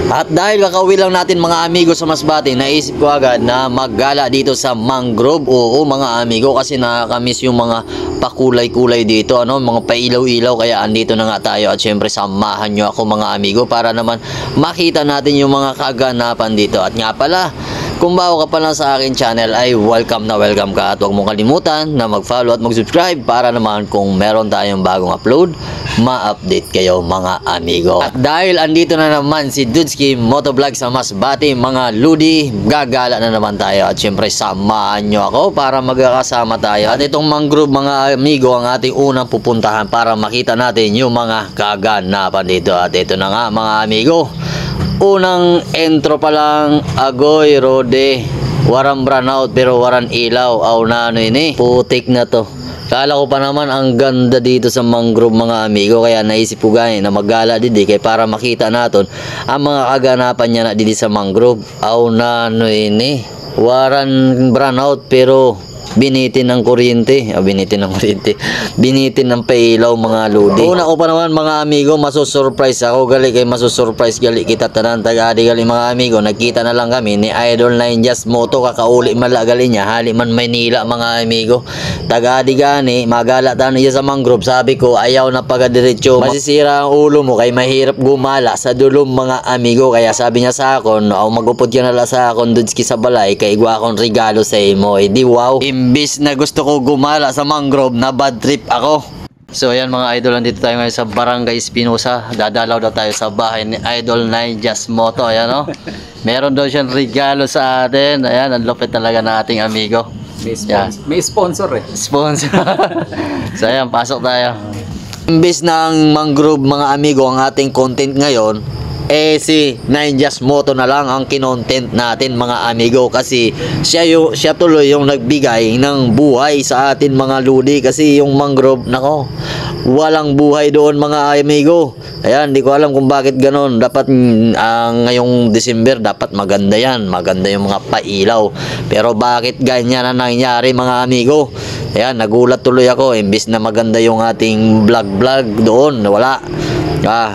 At dahil kakauwi lang natin mga amigo sa Masbate, naisip ko agad na maggala dito sa Mangrove. Oo mga amigo, kasi nakakamiss yung mga pakulay-kulay dito, ano, mga pailaw-ilaw. Kaya andito na nga tayo at syempre samahan nyo ako mga amigo para naman makita natin yung mga kaganapan dito. At nga pala, kung bago ka pa lang sa akin channel ay welcome ka at huwag mong kalimutan na mag-follow at mag-subscribe para naman kung meron tayong bagong upload, ma-update kayo mga amigo. At dahil andito na naman si Dudski Motovlog sa Masbate mga ludi, gagala na naman tayo at syempre samahan nyo ako para magkakasama tayo. At itong Mangrove mga amigo ang ating unang pupuntahan para makita natin yung mga kaganapan dito. At ito na nga mga amigo, unang intro pa lang, agoy rode, waran brownout pero waran ilaw. Aw na ano ini, putik na to. Kala ko pa naman ang ganda dito sa Mangrove mga amigo, kaya naisip ko gani na maggala didi kay para makita naton ang mga kaganapan niya na didi sa Mangrove. Aw na ano ini, waran brownout pero binitin ng kuryente, binitin ng pailaw mga lodi. Una ko pa naman mga amigo, masusurprise ako gali kay masusurprise gali kita tanan tagadi gali mga amigo. Nagkita na lang kami ni Idol 9 Just Moto, kakauli mala gali niya hali man Maynila mga amigo. Tagadi gani magala tayo niya sa Mangrove, sabi ko ayaw na pagadiretso, masisira ang ulo mo kay mahirap gumala sa dulom mga amigo. Kaya sabi niya sa akon, aw magupod ka na la sa akon Dudski sa balay kay igwa akong regalo sa imo. Di wow, imbis na gusto ko gumala sa Mangrove na bad trip ako. So ayan mga idol, nandito tayo ngayon sa Barangay Espinosa. Dadalaw daw tayo sa bahay ni Idol 9 Just Moto. Ayan o, meron daw siyang regalo sa atin. Ayan, ang lupit talaga ng ating amigo. May sponsor eh. Sponsor. So ayan, pasok tayo. Imbis na ang Mangrove mga amigo ang ating content ngayon, eh si 9 Just Moto na lang ang kinontent natin mga amigo, kasi siya tuloy yung nagbigay ng buhay sa atin mga ludi. Kasi yung Mangrove, nako, walang buhay doon mga amigo. Ayan, di ko alam kung bakit ganon. Dapat ngayong December dapat maganda yan, maganda yung mga pailaw, pero bakit ganyan na nangyari mga amigo? Ayan, nagulat tuloy ako. Imbis na maganda yung ating vlog doon, wala.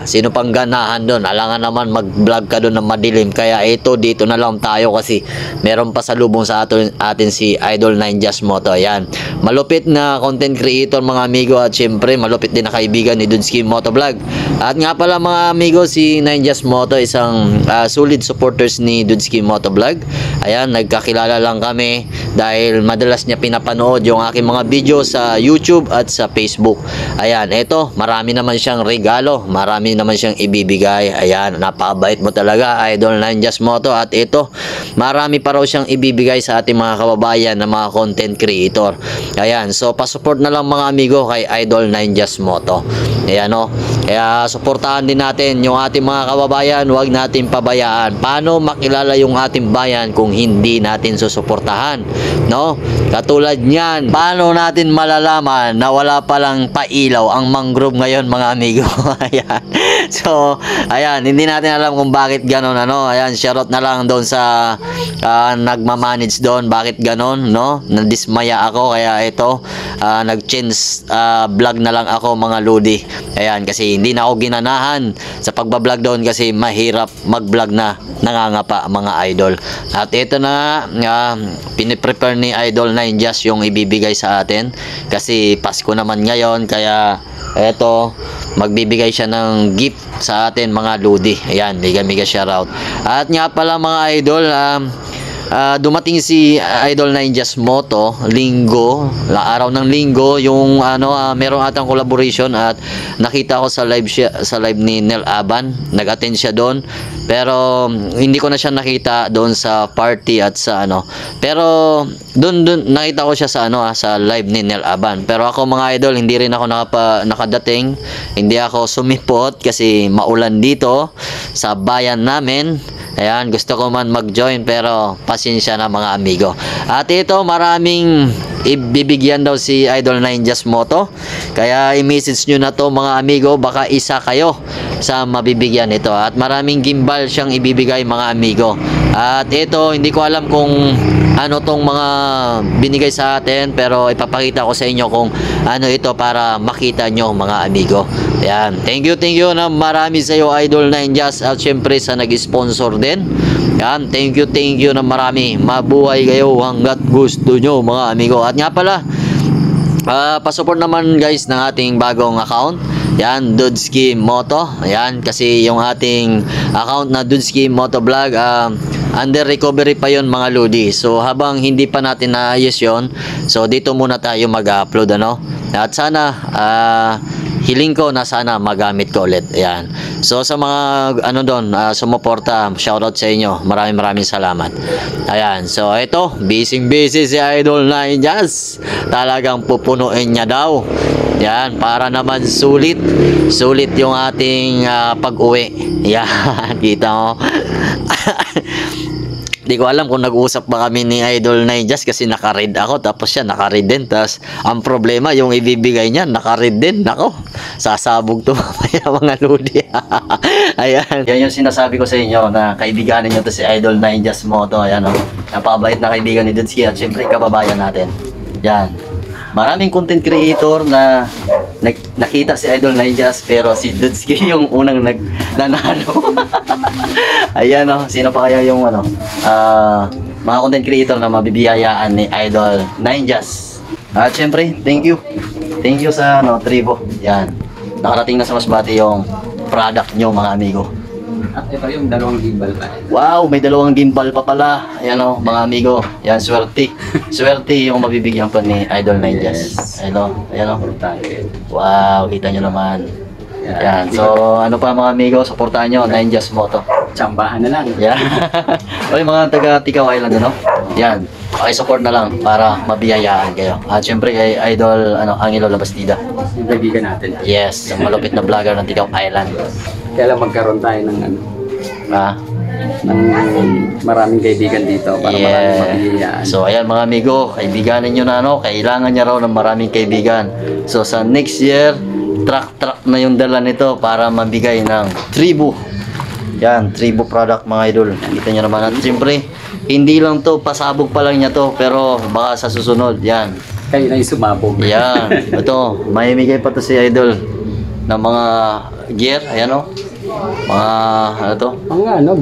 Sino pang ganahan doon? Alangan naman mag-vlog ka doon ng madilim. Kaya ito, dito na lang tayo kasi meron pa sa lubong sa atin si Idol 9 Just Moto. Ayan, malupit na content creator mga amigo, at syempre malupit din na kaibigan ni Dudski Motovlog. At nga pala mga amigo, si 9 Just Moto isang solid supporters ni Dudski Motovlog. Ayan, nagkakilala lang kami dahil madalas niya pinapanood yung aking mga video sa YouTube at sa Facebook. Ayan, eto, marami naman siyang regalo, marami naman siyang ibibigay. Ayan, napakabait mo talaga Idol 9 Just Moto. At ito, marami pa raw siyang ibibigay sa ating mga kababayan na mga content creator. Ayan, so pasupport na lang mga amigo kay Idol 9 Just Moto. Ayan o, kaya suportahan din natin yung ating mga kababayan, huwag natin pabayaan. Paano makilala yung ating bayan kung hindi natin susuportahan, no? Katulad niyan, paano natin malalaman na wala palang pailaw ang Mangrove ngayon mga amigo? Ayan. So, ayan, hindi natin alam kung bakit ganon, ano. Ayan, shoutout na lang doon sa nagmamanage doon, bakit ganon, no? Nadismaya ako, kaya ito, nag-change vlog na lang ako mga lodi. Ayan, kasi hindi na ako ginanahan sa pagbablog doon kasi mahirap mag-vlog na nangangapa mga idol. At ito na piniprepare ni Idol 9 Just yung ibibigay sa atin kasi Pasko naman ngayon, kaya eto, magbibigay siya ng gift sa atin mga lodi. Ayan, mega shoutout. At nga pala mga idol, dumating si Idol 9 Just Moto linggo, araw ng linggo, yung meron atang collaboration at nakita ko sa live ni Nel Aban, nag-attend siya doon, pero hindi ko na siya nakita doon sa party at sa pero doon nakita ko siya sa sa live ni Nel Aban. Pero ako mga idol, hindi rin ako nakadating, hindi ako sumipot kasi maulan dito sa bayan namin. Ayan, gusto ko man mag-join pero pasensya na mga amigo. At ito, maraming ibibigyan daw si Idol 9 Just Moto. Kaya i-message nyo na to mga amigo, baka isa kayo sa mabibigyan ito. At maraming gimbal siyang ibibigay mga amigo. At ito, hindi ko alam kung ano tong mga binigay sa atin, pero ipapakita ko sa inyo kung ano ito para makita nyo mga amigo. Ayan, thank you na marami sa iyo Idol Ninjas, at syempre sa nag-sponsor din. Yan, thank you na marami. Mabuhay kayo hanggat gusto nyo mga amigo. At nga pala, pasupport naman guys ng ating bagong account. Yan, Dudski Moto. Yan, kasi yung ating account na Dudski Moto Vlog, under recovery pa yon mga lodi. So habang hindi pa natin naayos yon, so dito muna tayo mag-upload, ano. At sana hiling ko na sana magamit ko ulit. Ayan. So sa mga ano doon, sumuporta, shoutout sa inyo. Maraming salamat. Ayan. So ito, busy si Idol Ninjas. Talagang pupunuin niya daw. Yan, para naman sulit yung ating pag-uwi. Yan, kita mo. Di ko alam kung nag-usap ba kami ni Idol Ninjas, kasi naka-read ako tapos siya naka-read din. Tapos ang problema yung ibibigay niya naka-read din. Nako, sasabog to mamaya mga lodi. Ayan, yan yung sinasabi ko sa inyo, na kaibiganin nyo to si Idol Ninjas Moto. Ayan, oh. Napakabait na kaibigan ni Dudski, at syempre kababayan natin. Yan, maraming content creator na nakita si Idol Ninjas, pero si Dudski yung unang nanalo. Ayan, oh, sino pa kaya yung ano, mga content creator na mabibiyayaan ni Idol Ninjas. At syempre, thank you sa Tribo. Yan, nakarating na sa Masbate yung product nyo mga amigo. At ito yung dalawang gimbal pa. Wow, may dalawang gimbal pa pala. Ayan, oh, mga amigo. Yan, swerte yung mabibigyan pa ni Idol Ninjas. Ayan, oh. Wow, kita nyo naman. Yan, so ano pa mga amigo, supportahan nyo Ninjas Moto. Tsambahan na lang. Yan. Oy, mga taga Tikaw Island, ano? Yan, pakisupport na lang para mabiyayaan kayo. At syempre kay Idol Angelo Labastida. Yung kaibigan natin. Yes, ang malupit na vlogger ng Tikaw Island. Kaya lang magkaroon tayo ng ng maraming kaibigan dito para maraming mabiyayaan. So ayan mga amigo, kaibiganin nyo na, kailangan niya raw ng maraming kaibigan. So sa next year, truck na yung dala nito para mabigay ng Tribo. Yan, Tribo product mga idol. Kita nyo naman. At siyempre, hindi lang to, pasabog pa lang niya to, pero baka sa susunod, yan. Kayo na yung sumabog. Yan, ito, may migay pa to si idol ng mga gear, ayan, mga ano to?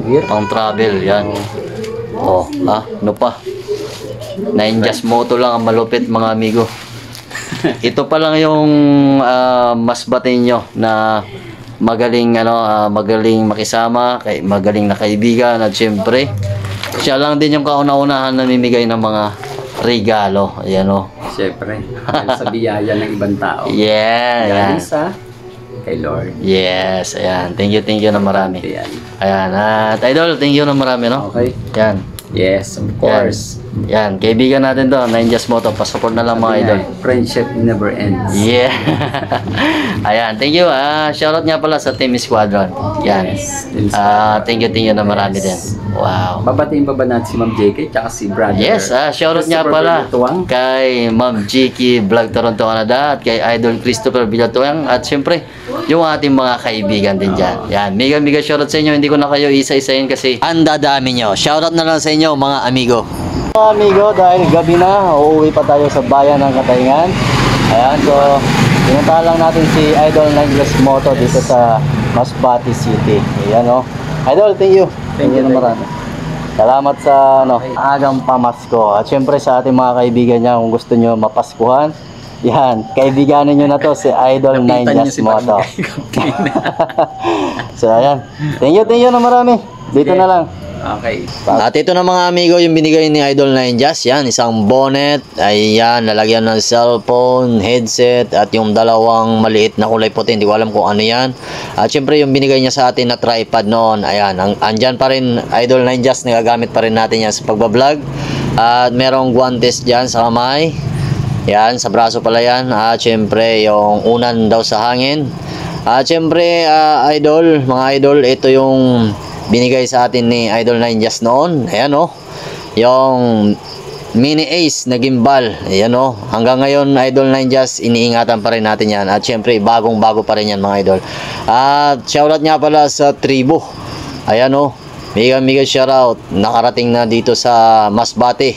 Gear. Pang travel, yan. Oh, ano pa? Ninjas Moto lang ang malupit mga amigo. Ito pa lang yung Masbate nyo na magaling magaling makisama, magaling na kaibigan, at syempre siya lang din yung kauna-unahan na namimigay ng mga regalo. Ayan, Syempre, dahil sa biyaya ng ibang tao. Yeah, Galing sa kay Lord. Yes, ayan. Thank you na marami. Ayan, at Idol, thank you na marami, Okay. Yan. Yes, of course. Yan, kaibigan natin to, Ninjas Moto. Pasupport na lang mga idol. Friendship never ends. Yeah. Ayan, thank you. Shoutout nga pala sa Team Squadron. Yan. Thank you na marami din. Wow. Babatiin pa ba natin si Ma'am JK tsaka si Brother? Yes, shoutout nga pala kay Ma'am JK Vlog Toronto, Canada, at kay Idol Christopher Villatuang, at syempre yung ating mga kaibigan din dyan. Yan, mega shoutout sa inyo. Hindi ko na kayo isa-isahin kasi ang dadami nyo. Shoutout na lang sa inyo mga amigo. Mga amigo, dahil gabi na, uuwi pa tayo sa bayan ng Katayngan. Ayan, so pinuntahan lang natin si Idol Ninjas Moto dito sa Masbate City. Ayan, Idol, thank you. Thank you na marami. Salamat sa agang pamasko. At syempre sa ating mga kaibigan niya, kung gusto nyo mapaskuhan, yan, kaibiganin nyo na to si Idol Ninjas Moto. So ayan, thank you na marami. Dito na lang. Okay. At ito na mga amigo, yung binigay ni Idol Ninjas. Yan, isang bonnet. Ayan, lalagyan ng cellphone, headset, at yung dalawang maliit na kulay puti. Hindi ko alam kung ano yan. At syempre yung binigay niya sa atin na tripod noon. Ayan, andyan pa rin Idol Ninjas. Nagagamit pa rin natin yan sa pagbablog. At merong guantes dyan sa kamay. Yan, sa braso pala yan. At syempre yung unan daw sa hangin. At syempre idol, mga idol, ito yung binigay sa atin ni Idol Ninjas noon. Ayan, yung mini ace na gimbal. Ayan, hanggang ngayon Idol Ninjas, iniingatan pa rin natin yan. At syempre bagong bago pa rin yan mga idol. At shoutout nga pala sa Tribo. Ayan, mega shoutout. Nakarating na dito sa Masbate.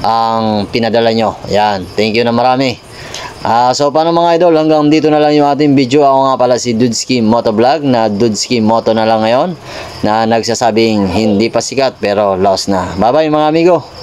ang pinadala nyo. Yan, thank you na marami. So paano mga idol, hanggang dito na lang yung ating video. Ako nga pala si Dudski Motovlog, na Dudski Moto na lang ngayon, na nagsasabing hindi pa sikat pero lost na. Bye bye mga amigo.